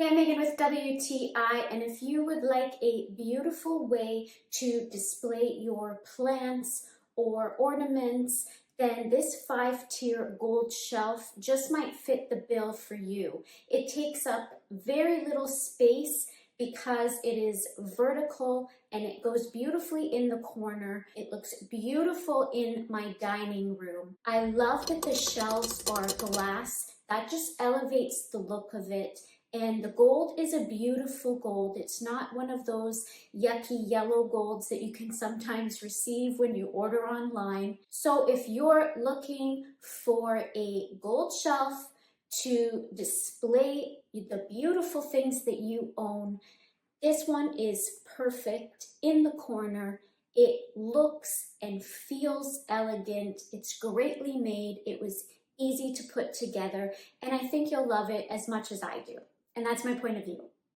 Hey, I'm Megan with WTI, and if you would like a beautiful way to display your plants or ornaments, then this 5-tier gold shelf just might fit the bill for you. It takes up very little space because it is vertical and it goes beautifully in the corner. It looks beautiful in my dining room. I love that the shelves are glass. That just elevates the look of it. And the gold is a beautiful gold. It's not one of those yucky yellow golds that you can sometimes receive when you order online. So if you're looking for a gold shelf to display the beautiful things that you own, this one is perfect in the corner. It looks and feels elegant. It's greatly made. It was easy to put together, and I think you'll love it as much as I do. And that's my point of view.